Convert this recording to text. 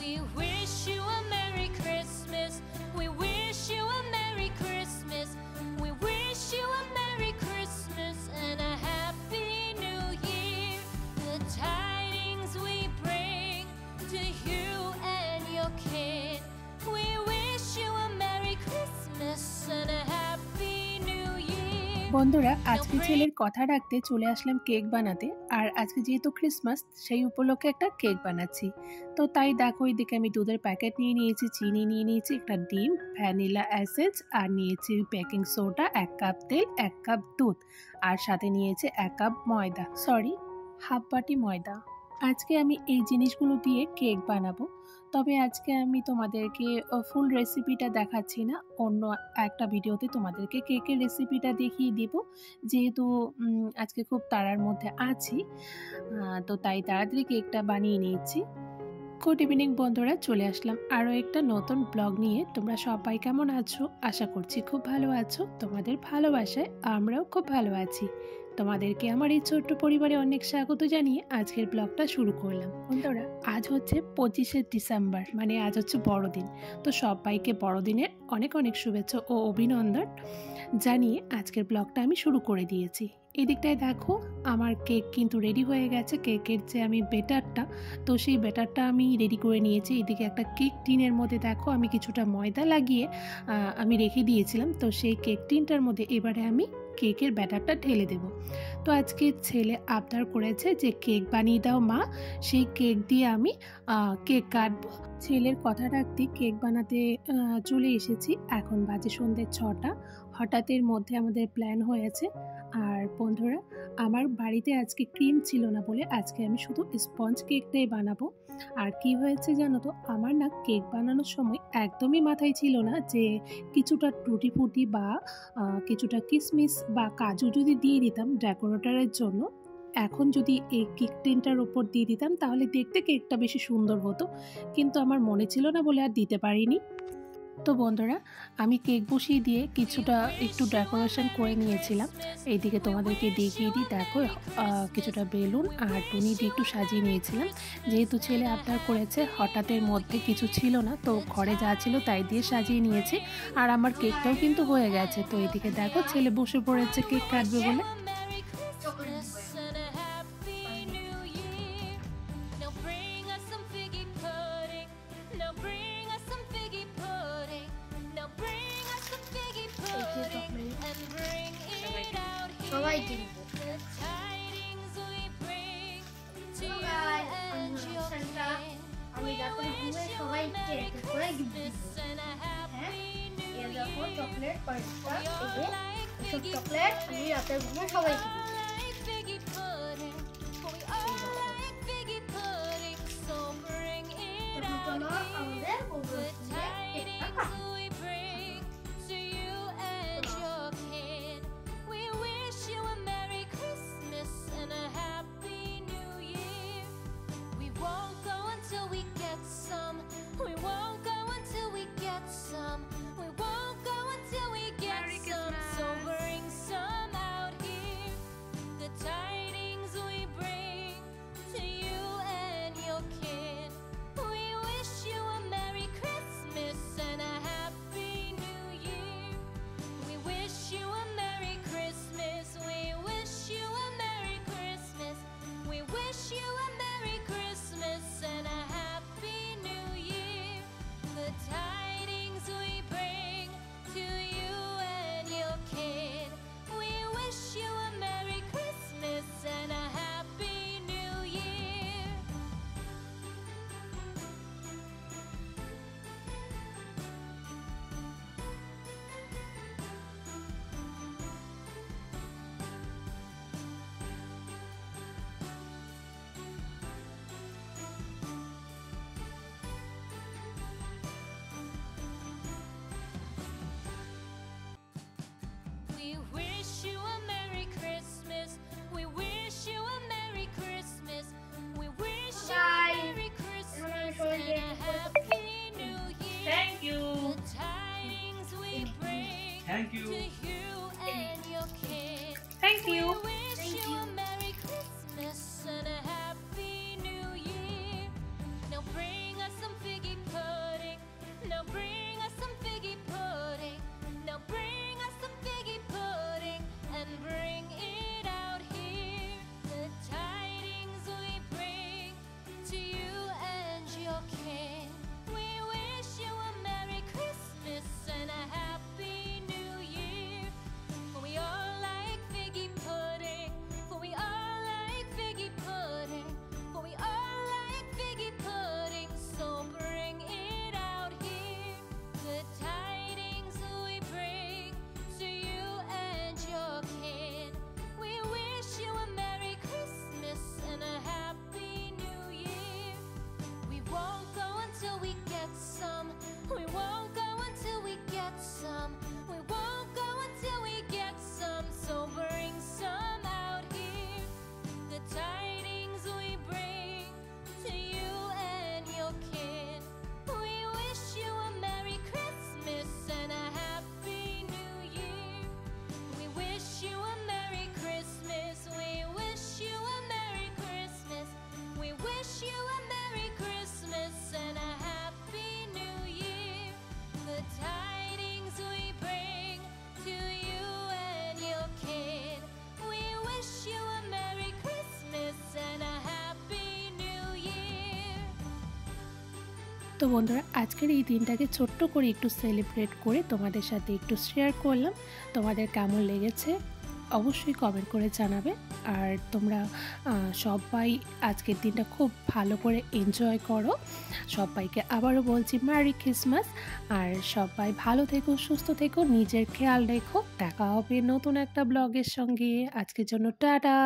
We wish you a Merry Christmas. We wish you a Merry Christmas. We wish you a Merry Christmas and a Happy New Year. The tidings we bring to you and your kin. We wish you a Merry Christmas and a Happy New Year. বন্ধুরা, আজকে ছেলের কথা রাখতে চলে আসলাম cake বানাতে। আর আজকে যেহেতু Christmas, সেই উপলক্ষে একটা কেক বানাচ্ছি। তো তাই দেখো, এদিকে আমি দুধের প্যাকেট নিয়ে নিয়েছি, চিনি নিয়ে নিয়েছি, একটা ডিম, ভ্যানিলা এসেন্স, আর নিয়েছি বেকিং সোডা, 1 কাপ তেল, 1 কাপ দুধ, আর সাথে নিয়েছি 1 কাপ ময়দা, হাফ বাটি ময়দা। আজকে আমি এই জিনিসগুলো দিয়ে কেক বানাবো। তবে আজকে আমি তোমাদেরকে ফুল রেসিপিটা দেখাচ্ছি না, অন্য একটা ভিডিওতে তোমাদেরকে কেকের রেসিপিটা দেখিয়ে দেব, যেহেতু আজকে খুব তাড়ার মধ্যে আছি। তো তাই তাড়াতাড়ি কেকটা বানিয়ে নিয়েছি। গুড ইভিনিং বন্ধুরা, চলে আসলাম আরও একটা নতুন ব্লগ নিয়ে। তোমরা সবাই কেমন আছো? আশা করছি খুব ভালো আছো। তোমাদের ভালোবাসায় আমরাও খুব ভালো আছি। তোমাদেরকে আমার এই ছোট্ট পরিবারে অনেক স্বাগত জানিয়ে আজকের ব্লগটা শুরু করলাম। বন্ধুরা, আজ হচ্ছে 25শে ডিসেম্বর, মানে আজ হচ্ছে বড়দিন। তো সবাইকে বড়দিনের অনেক অনেক শুভেচ্ছা ও অভিনন্দন জানিয়ে আজকের ব্লগটা আমি শুরু করে দিয়েছি। এদিকটায় দেখো, আমার কেক কিন্তু রেডি হয়ে গেছে। কেকের যে আমি বেটারটা, তো সেই বেটারটা আমি রেডি করে নিয়েছি। এদিকে একটা কেক টিনের মধ্যে দেখো আমি কিছুটা ময়দা লাগিয়ে আমি রেখে দিয়েছিলাম। তো সেই কেক টিনটার মধ্যে এবারে আমি কেকের ব্যাটারটা ঢেলে দেব। তো আজকে ছেলে আবদার করেছে যে কেক বানিয়ে দাও মা, সেই কেক দিয়ে আমি কেক কাটবো। ছেলের কথা রাখতে কেক বানাতে চলে এসেছি। এখন বাজে সন্ধ্যে 6টা। হঠাৎের মধ্যে আমাদের প্ল্যান হয়েছে। আর বন্ধুরা, আমার বাড়িতে আজকে ক্রিম ছিল না বলে আজকে আমি শুধু স্পঞ্জ কেকটাই বানাবো। আর কি হয়েছে জানো তো, আমার না কেক বানানোর সময় একদমই মাথায় ছিল না যে কিছুটা টুটি ফুটি বা কিছুটা কিশমিশ বা কাজু যদি দিয়ে দিতাম ডেকোরেটরের জন্য, এখন যদি এই কেক টিনটার ওপর দিয়ে দিতাম তাহলে দেখতে কেকটা বেশি সুন্দর হতো। কিন্তু আমার মনে ছিল না বলে আর দিতে পারিনি। তো বন্ধুরা, আমি কেক বসিয়ে দিয়ে কিছুটা একটু ডেকোরেশন করে নিয়েছিলাম। এইদিকে তোমাদেরকে দেখিয়ে দিই, দেখো কিছুটা বেলুন আর টুনি দিয়ে একটু সাজিয়ে নিয়েছিলাম। যেহেতু ছেলে আবদার করেছে, হঠাৎের মধ্যে কিছু ছিল না, তো ঘরে যা ছিল তাই দিয়ে সাজিয়ে নিয়েছি। আর আমার কেকটাও কিন্তু হয়ে গেছে। তো এইদিকে দেখো, ছেলে বসে পড়েছে কেক কাটবে বলে। সবাই কিনবো। আমি রাতে ঘুমে সবাই কেক করে গিফট হ্যাঁ, এই দেখো চকলেট কয়েকটা, এসব চকলেট আমি রাতে ঘুমে সবাই কিনবো। চলো আমাদের কেকটা কাটি। Thank you. Thank you. Thank you. Merry Christmas and a Happy New Year. Now bring us some fig তো বন্ধুরা, আজকের এই দিনটাকে ছোট্ট করে একটু সেলিব্রেট করে তোমাদের সাথে একটু শেয়ার করলাম। তোমাদের কেমন লেগেছে অবশ্যই কমেন্ট করে জানাবে। আর তোমরা সবাই আজকের দিনটা খুব ভালো করে এনজয় করো। সবাইকে আবারও বলছি মেরি ক্রিসমাস। আর সবাই ভালো থেকো, সুস্থ থেকো, নিজের খেয়াল রেখো। দেখা হবে নতুন একটা ব্লগের সঙ্গে। আজকের জন্য টাটা।